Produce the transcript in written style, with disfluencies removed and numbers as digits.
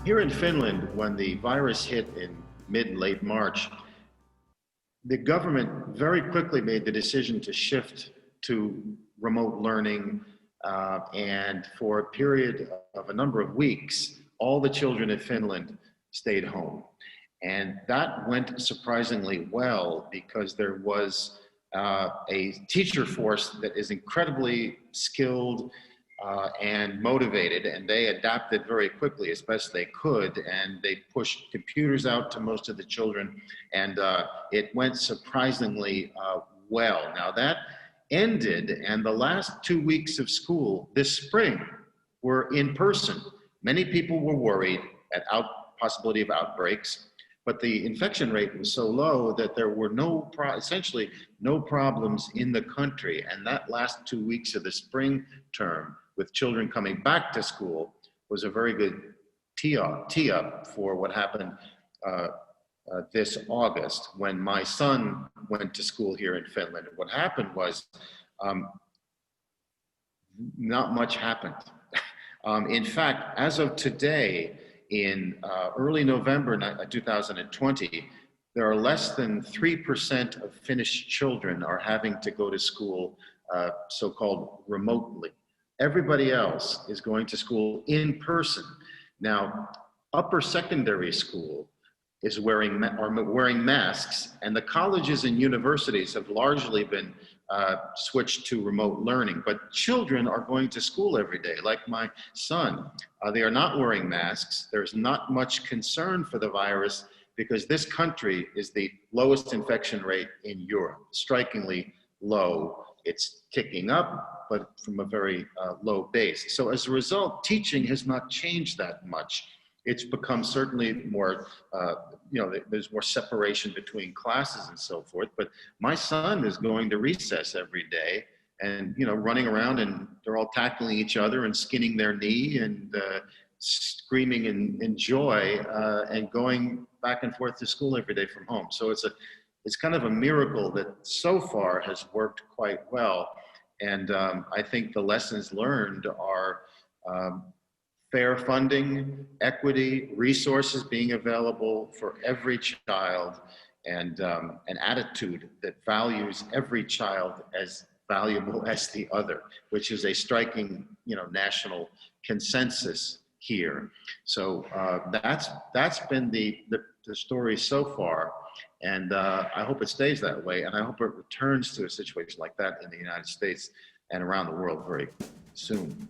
Here in Finland, when the virus hit in mid and late March, the government very quickly made the decision to shift to remote learning, and for a period of a number of weeks, all the children in Finland stayed home. And that went surprisingly well because there was a teacher force that is incredibly skilled and motivated, and they adapted very quickly as best they could, and they pushed computers out to most of the children, and it went surprisingly well. Now that ended, and the last 2 weeks of school this spring were in person. Many people were worried at possibility of outbreaks, but the infection rate was so low that there were essentially no problems in the country. And that last 2 weeks of the spring term, with children coming back to school, was a very good tee up for what happened this August when my son went to school here in Finland. What happened was not much happened. In fact, as of today, in early November 2020, there are less than 3% of Finnish children are having to go to school so-called remotely. Everybody else is going to school in person. Now, upper secondary school are wearing masks, and the colleges and universities have largely been switched to remote learning, but children are going to school every day, like my son. They are not wearing masks. There's not much concern for the virus because this country is the lowest infection rate in Europe, strikingly low. It's ticking up, but from a very low base. So as a result, teaching has not changed that much. It's become certainly more, there's more separation between classes and so forth, but my son is going to recess every day and, running around, and they're all tackling each other and skinning their knee and screaming in joy and going back and forth to school every day from home. So it's kind of a miracle that so far has worked quite well. And I think the lessons learned are fair funding, equity, resources being available for every child, and an attitude that values every child as valuable as the other, which is a striking, national consensus here. So that's been the story so far, and I hope it stays that way, and I hope it returns to a situation like that in the United States and around the world very soon.